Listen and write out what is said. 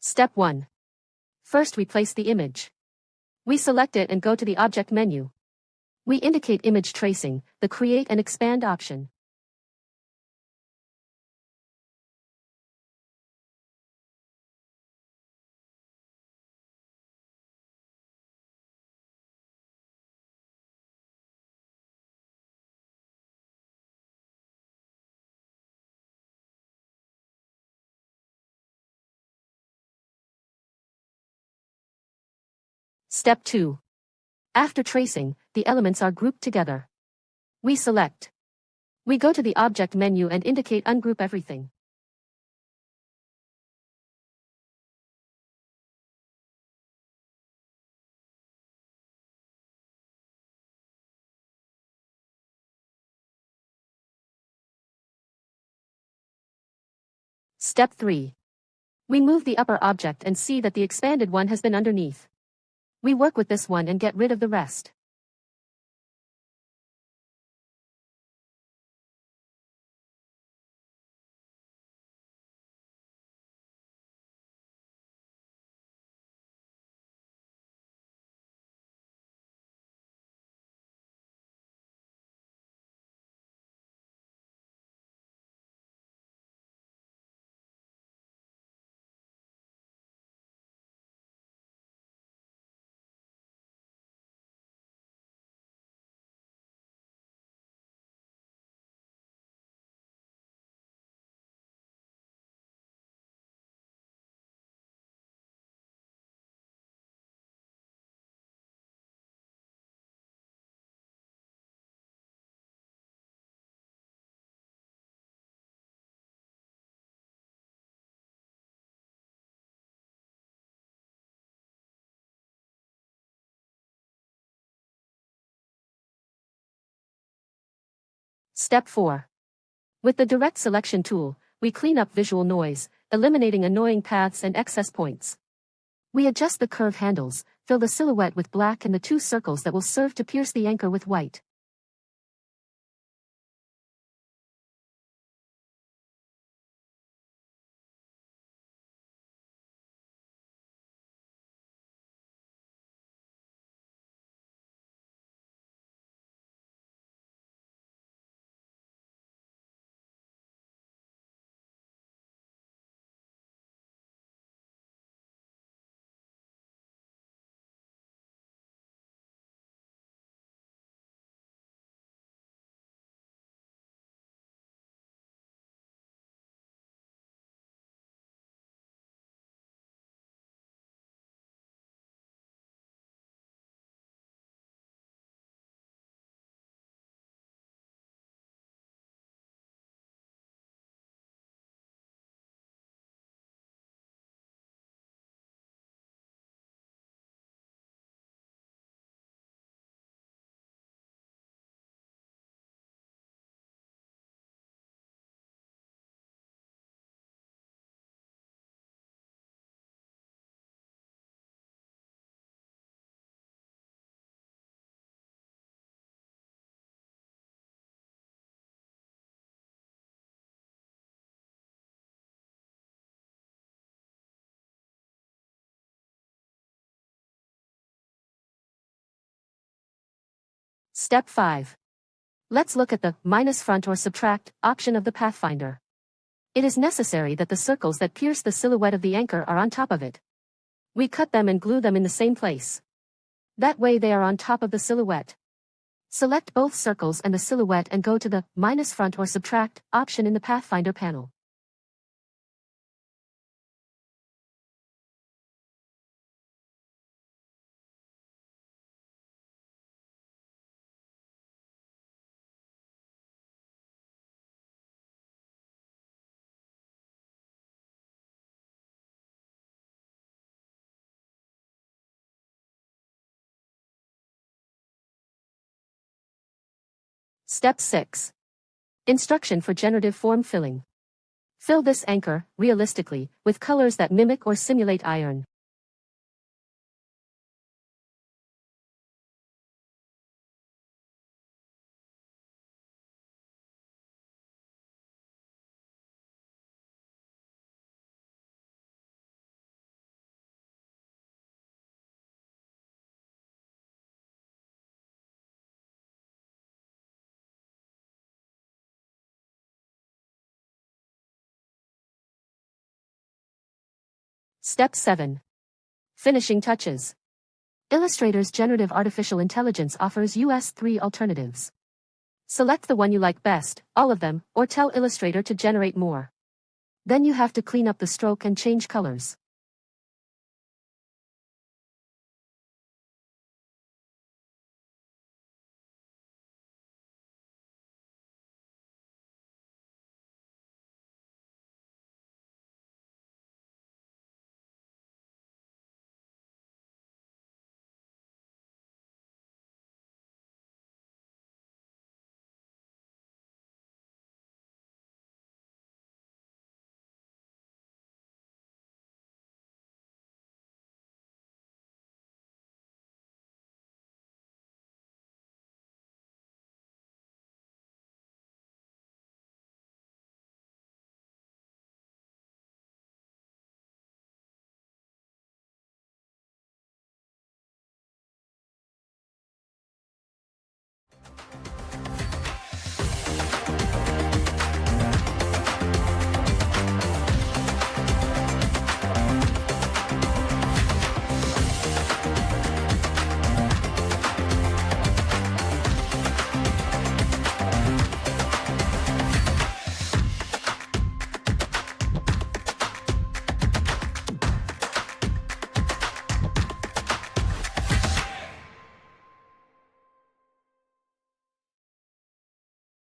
Step 1. First we place the image. We select it and go to the Object menu. We indicate image tracing, the Create and Expand option. Step 2. After tracing, the elements are grouped together. We select. We go to the Object menu and indicate Ungroup Everything. Step 3. We move the upper object and see that the expanded one has been underneath. We work with this one and get rid of the rest. Step 4. With the Direct Selection tool, we clean up visual noise, eliminating annoying paths and excess points. We adjust the curve handles, fill the silhouette with black and the two circles that will serve to pierce the anchor with white. Step 5. Let's look at the minus front or subtract option of the Pathfinder. It is necessary that the circles that pierce the silhouette of the anchor are on top of it. We cut them and glue them in the same place. That way they are on top of the silhouette. Select both circles and the silhouette and go to the minus front or subtract option in the Pathfinder panel. Step 6. Instruction for generative form filling. Fill this anchor, realistically, with colors that mimic or simulate iron. Step 7. Finishing touches. Illustrator's generative artificial intelligence offers US 3 alternatives. Select the one you like best, all of them, or tell Illustrator to generate more. Then you have to clean up the stroke and change colors.